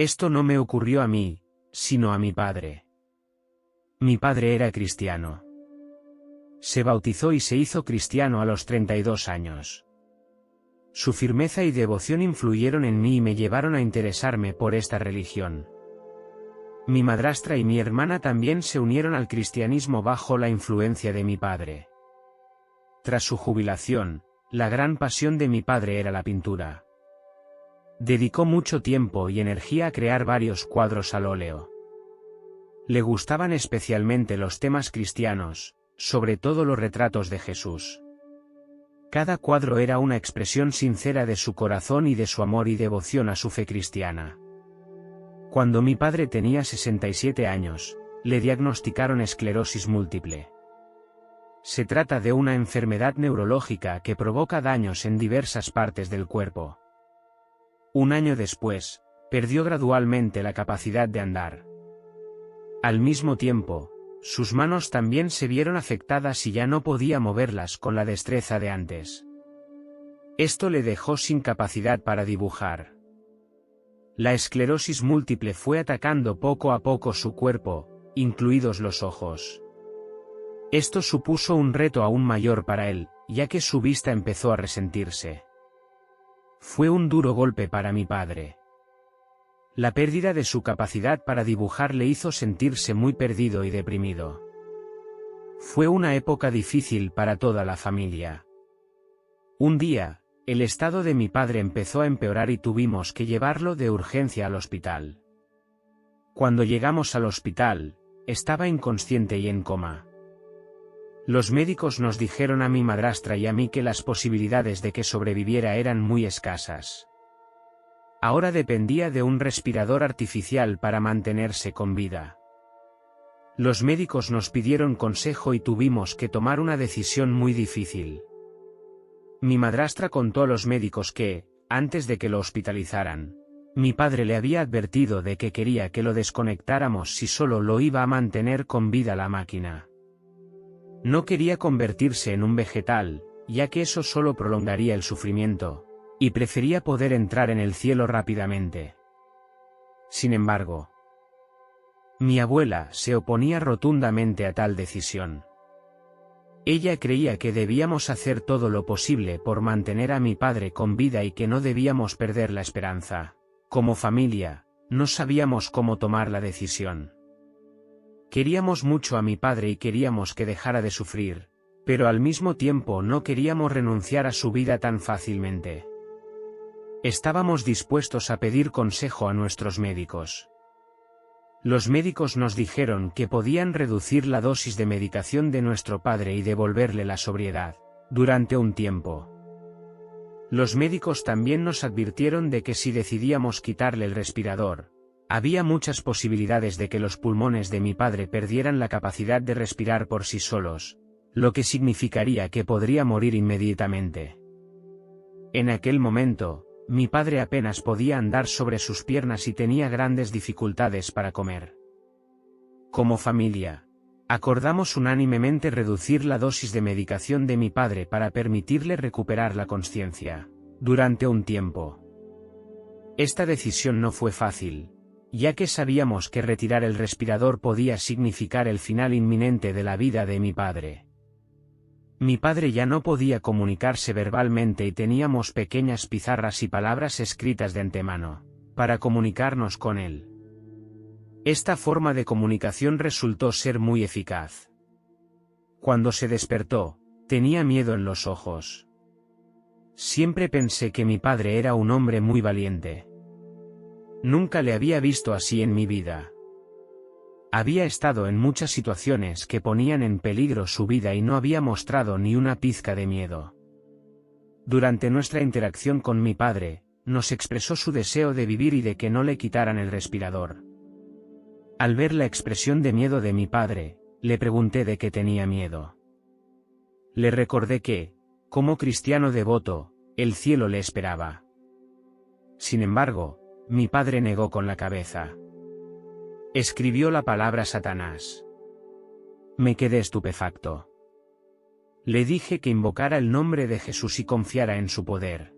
Esto no me ocurrió a mí, sino a mi padre. Mi padre era cristiano. Se bautizó y se hizo cristiano a los 32 años. Su firmeza y devoción influyeron en mí y me llevaron a interesarme por esta religión. Mi madrastra y mi hermana también se unieron al cristianismo bajo la influencia de mi padre. Tras su jubilación, la gran pasión de mi padre era la pintura. Dedicó mucho tiempo y energía a crear varios cuadros al óleo. Le gustaban especialmente los temas cristianos, sobre todo los retratos de Jesús. Cada cuadro era una expresión sincera de su corazón y de su amor y devoción a su fe cristiana. Cuando mi padre tenía 67 años, le diagnosticaron esclerosis múltiple. Se trata de una enfermedad neurológica que provoca daños en diversas partes del cuerpo. Un año después, perdió gradualmente la capacidad de andar. Al mismo tiempo, sus manos también se vieron afectadas y ya no podía moverlas con la destreza de antes. Esto le dejó sin capacidad para dibujar. La esclerosis múltiple fue atacando poco a poco su cuerpo, incluidos los ojos. Esto supuso un reto aún mayor para él, ya que su vista empezó a resentirse. Fue un duro golpe para mi padre. La pérdida de su capacidad para dibujar le hizo sentirse muy perdido y deprimido. Fue una época difícil para toda la familia. Un día, el estado de mi padre empezó a empeorar y tuvimos que llevarlo de urgencia al hospital. Cuando llegamos al hospital, estaba inconsciente y en coma. Los médicos nos dijeron a mi madrastra y a mí que las posibilidades de que sobreviviera eran muy escasas. Ahora dependía de un respirador artificial para mantenerse con vida. Los médicos nos pidieron consejo y tuvimos que tomar una decisión muy difícil. Mi madrastra contó a los médicos que, antes de que lo hospitalizaran, mi padre le había advertido de que quería que lo desconectáramos si solo lo iba a mantener con vida la máquina. No quería convertirse en un vegetal, ya que eso solo prolongaría el sufrimiento, y prefería poder entrar en el cielo rápidamente. Sin embargo, mi abuela se oponía rotundamente a tal decisión. Ella creía que debíamos hacer todo lo posible por mantener a mi padre con vida y que no debíamos perder la esperanza. Como familia, no sabíamos cómo tomar la decisión. Queríamos mucho a mi padre y queríamos que dejara de sufrir, pero al mismo tiempo no queríamos renunciar a su vida tan fácilmente. Estábamos dispuestos a pedir consejo a nuestros médicos. Los médicos nos dijeron que podían reducir la dosis de medicación de nuestro padre y devolverle la sobriedad, durante un tiempo. Los médicos también nos advirtieron de que si decidíamos quitarle el respirador, había muchas posibilidades de que los pulmones de mi padre perdieran la capacidad de respirar por sí solos, lo que significaría que podría morir inmediatamente. En aquel momento, mi padre apenas podía andar sobre sus piernas y tenía grandes dificultades para comer. Como familia, acordamos unánimemente reducir la dosis de medicación de mi padre para permitirle recuperar la consciencia, durante un tiempo. Esta decisión no fue fácil, ya que sabíamos que retirar el respirador podía significar el final inminente de la vida de mi padre. Mi padre ya no podía comunicarse verbalmente y teníamos pequeñas pizarras y palabras escritas de antemano, para comunicarnos con él. Esta forma de comunicación resultó ser muy eficaz. Cuando se despertó, tenía miedo en los ojos. Siempre pensé que mi padre era un hombre muy valiente. Nunca le había visto así en mi vida. Había estado en muchas situaciones que ponían en peligro su vida y no había mostrado ni una pizca de miedo. Durante nuestra interacción con mi padre, nos expresó su deseo de vivir y de que no le quitaran el respirador. Al ver la expresión de miedo de mi padre, le pregunté de qué tenía miedo. Le recordé que, como cristiano devoto, el cielo le esperaba. Sin embargo, mi padre negó con la cabeza. Escribió la palabra Satanás. Me quedé estupefacto. Le dije que invocara el nombre de Jesús y confiara en su poder.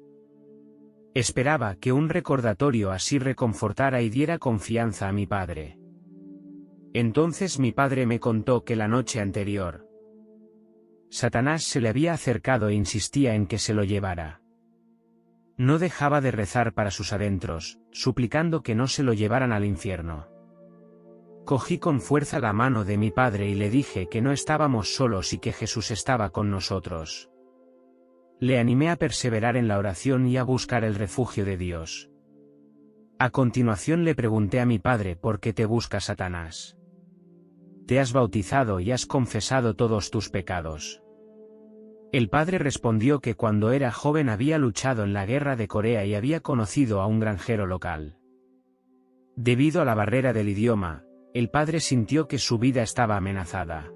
Esperaba que un recordatorio así reconfortara y diera confianza a mi padre. Entonces mi padre me contó que la noche anterior, Satanás se le había acercado e insistía en que se lo llevara. No dejaba de rezar para sus adentros, suplicando que no se lo llevaran al infierno. Cogí con fuerza la mano de mi padre y le dije que no estábamos solos y que Jesús estaba con nosotros. Le animé a perseverar en la oración y a buscar el refugio de Dios. A continuación le pregunté a mi padre por qué te busca Satanás. Te has bautizado y has confesado todos tus pecados. El padre respondió que cuando era joven había luchado en la guerra de Corea y había conocido a un granjero local. Debido a la barrera del idioma, el padre sintió que su vida estaba amenazada.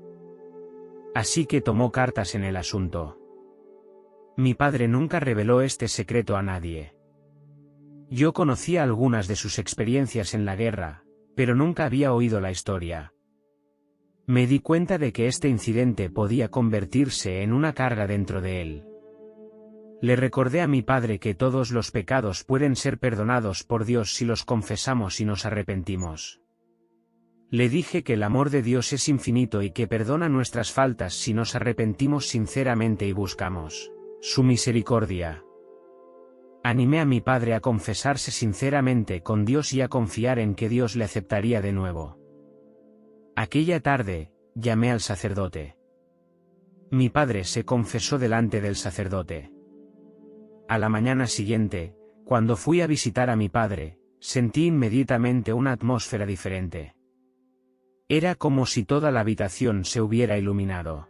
Así que tomó cartas en el asunto. Mi padre nunca reveló este secreto a nadie. Yo conocía algunas de sus experiencias en la guerra, pero nunca había oído la historia. Me di cuenta de que este incidente podía convertirse en una carga dentro de él. Le recordé a mi padre que todos los pecados pueden ser perdonados por Dios si los confesamos y nos arrepentimos. Le dije que el amor de Dios es infinito y que perdona nuestras faltas si nos arrepentimos sinceramente y buscamos su misericordia. Animé a mi padre a confesarse sinceramente con Dios y a confiar en que Dios le aceptaría de nuevo. Aquella tarde, llamé al sacerdote. Mi padre se confesó delante del sacerdote. A la mañana siguiente, cuando fui a visitar a mi padre, sentí inmediatamente una atmósfera diferente. Era como si toda la habitación se hubiera iluminado.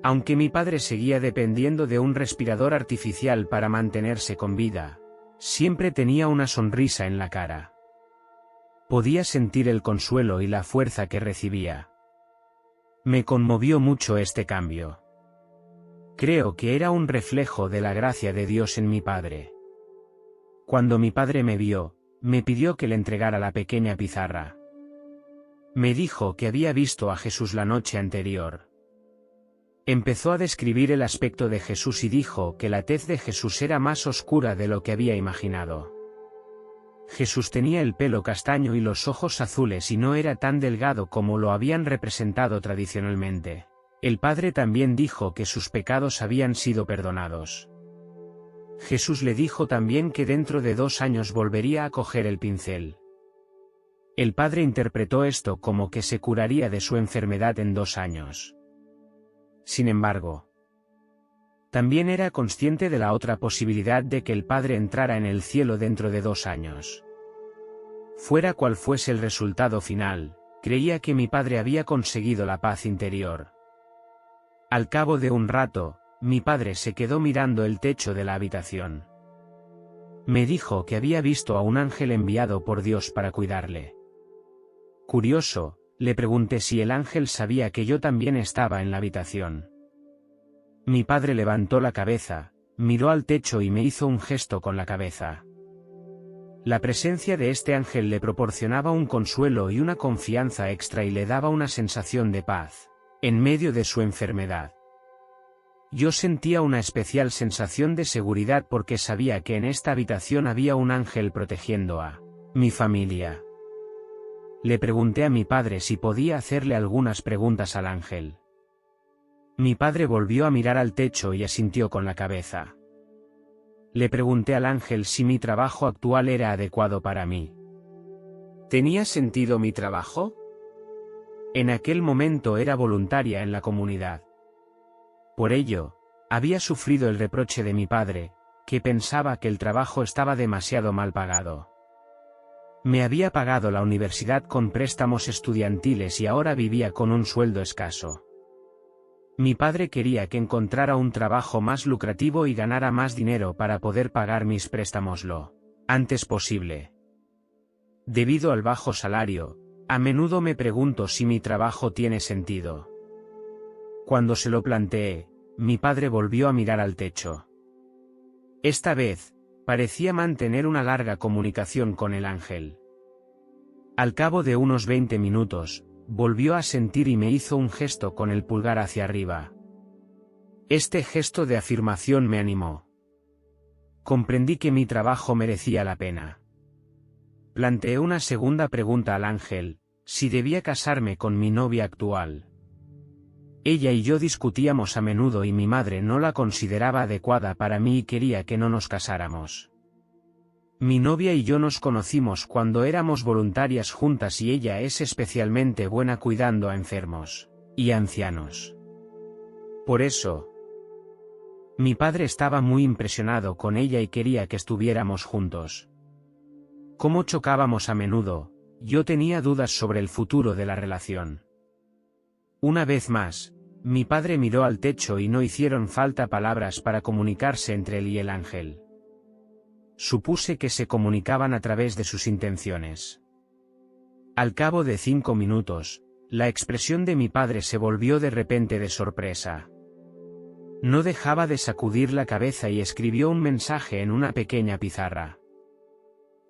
Aunque mi padre seguía dependiendo de un respirador artificial para mantenerse con vida, siempre tenía una sonrisa en la cara. Podía sentir el consuelo y la fuerza que recibía. Me conmovió mucho este cambio. Creo que era un reflejo de la gracia de Dios en mi padre. Cuando mi padre me vio, me pidió que le entregara la pequeña pizarra. Me dijo que había visto a Jesús la noche anterior. Empezó a describir el aspecto de Jesús y dijo que la tez de Jesús era más oscura de lo que había imaginado. Jesús tenía el pelo castaño y los ojos azules y no era tan delgado como lo habían representado tradicionalmente. El Padre también dijo que sus pecados habían sido perdonados. Jesús le dijo también que dentro de 2 años volvería a coger el pincel. El Padre interpretó esto como que se curaría de su enfermedad en 2 años. Sin embargo, también era consciente de la otra posibilidad de que el Padre entrara en el cielo dentro de 2 años. Fuera cual fuese el resultado final, creía que mi padre había conseguido la paz interior. Al cabo de un rato, mi padre se quedó mirando el techo de la habitación. Me dijo que había visto a un ángel enviado por Dios para cuidarle. Curioso, le pregunté si el ángel sabía que yo también estaba en la habitación. Mi padre levantó la cabeza, miró al techo y me hizo un gesto con la cabeza. La presencia de este ángel le proporcionaba un consuelo y una confianza extra y le daba una sensación de paz, en medio de su enfermedad. Yo sentía una especial sensación de seguridad porque sabía que en esta habitación había un ángel protegiendo a mi familia. Le pregunté a mi padre si podía hacerle algunas preguntas al ángel. Mi padre volvió a mirar al techo y asintió con la cabeza. Le pregunté al ángel si mi trabajo actual era adecuado para mí. ¿Tenía sentido mi trabajo? En aquel momento era voluntaria en la comunidad. Por ello, había sufrido el reproche de mi padre, que pensaba que el trabajo estaba demasiado mal pagado. Me había pagado la universidad con préstamos estudiantiles y ahora vivía con un sueldo escaso. Mi padre quería que encontrara un trabajo más lucrativo y ganara más dinero para poder pagar mis préstamos lo antes posible. Debido al bajo salario, a menudo me pregunto si mi trabajo tiene sentido. Cuando se lo planteé, mi padre volvió a mirar al techo. Esta vez, parecía mantener una larga comunicación con el ángel. Al cabo de unos 20 minutos, volvió a sentir y me hizo un gesto con el pulgar hacia arriba. Este gesto de afirmación me animó. comprendí que mi trabajo merecía la pena. Planteé una segunda pregunta al ángel, si debía casarme con mi novia actual. Ella y yo discutíamos a menudo y mi madre no la consideraba adecuada para mí y quería que no nos casáramos. Mi novia y yo nos conocimos cuando éramos voluntarias juntas y ella es especialmente buena cuidando a enfermos y ancianos. Por eso, mi padre estaba muy impresionado con ella y quería que estuviéramos juntos. Como chocábamos a menudo, yo tenía dudas sobre el futuro de la relación. Una vez más, mi padre miró al techo y no hicieron falta palabras para comunicarse entre él y el ángel. Supuse que se comunicaban a través de sus intenciones. Al cabo de 5 minutos, la expresión de mi padre se volvió de repente de sorpresa. No dejaba de sacudir la cabeza y escribió un mensaje en una pequeña pizarra.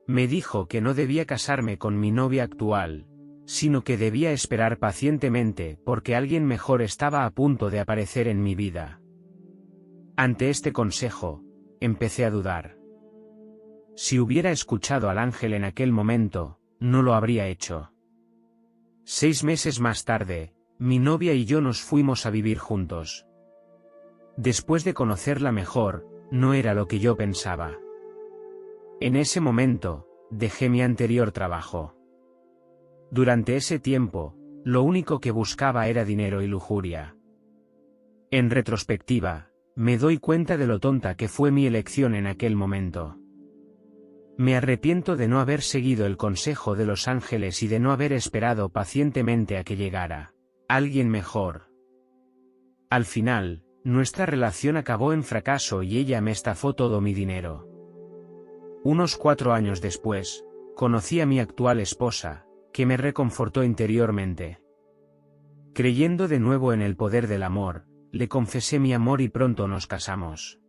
Me dijo que no debía casarme con mi novia actual, sino que debía esperar pacientemente porque alguien mejor estaba a punto de aparecer en mi vida. Ante este consejo, empecé a dudar. Si hubiera escuchado al ángel en aquel momento, no lo habría hecho. 6 meses más tarde, mi novia y yo nos fuimos a vivir juntos. Después de conocerla mejor, no era lo que yo pensaba. En ese momento, dejé mi anterior trabajo. Durante ese tiempo, lo único que buscaba era dinero y lujuria. En retrospectiva, me doy cuenta de lo tonta que fue mi elección en aquel momento. Me arrepiento de no haber seguido el consejo de los ángeles y de no haber esperado pacientemente a que llegara alguien mejor. Al final, nuestra relación acabó en fracaso y ella me estafó todo mi dinero. Unos 4 años después, conocí a mi actual esposa, que me reconfortó interiormente. Creyendo de nuevo en el poder del amor, le confesé mi amor y pronto nos casamos.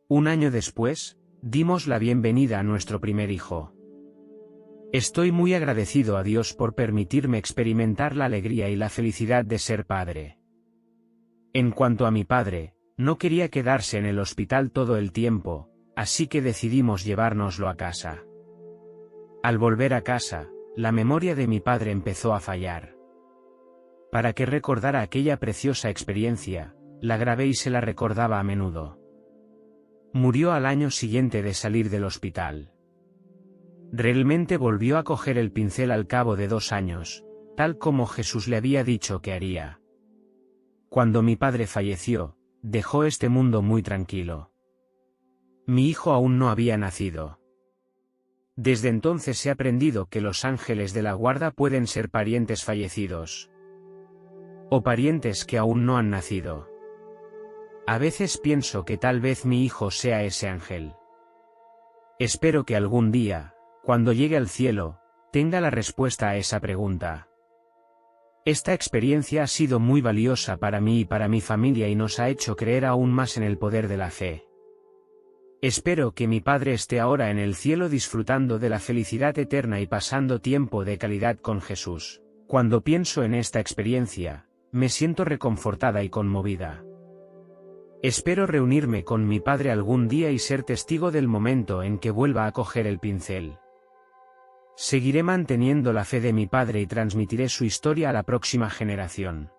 1 año después, dimos la bienvenida a nuestro primer hijo. Estoy muy agradecido a Dios por permitirme experimentar la alegría y la felicidad de ser padre. En cuanto a mi padre, no quería quedarse en el hospital todo el tiempo, así que decidimos llevárnoslo a casa. Al volver a casa, la memoria de mi padre empezó a fallar. Para que recordara aquella preciosa experiencia, la grabé y se la recordaba a menudo. Murió al año siguiente de salir del hospital. Realmente volvió a coger el pincel al cabo de 2 años, tal como Jesús le había dicho que haría. Cuando mi padre falleció, dejó este mundo muy tranquilo. Mi hijo aún no había nacido. Desde entonces he aprendido que los ángeles de la guarda pueden ser parientes fallecidos. O parientes que aún no han nacido. A veces pienso que tal vez mi hijo sea ese ángel. Espero que algún día, cuando llegue al cielo, tenga la respuesta a esa pregunta. Esta experiencia ha sido muy valiosa para mí y para mi familia y nos ha hecho creer aún más en el poder de la fe. Espero que mi padre esté ahora en el cielo disfrutando de la felicidad eterna y pasando tiempo de calidad con Jesús. Cuando pienso en esta experiencia, me siento reconfortada y conmovida. Espero reunirme con mi padre algún día y ser testigo del momento en que vuelva a coger el pincel. Seguiré manteniendo la fe de mi padre y transmitiré su historia a la próxima generación.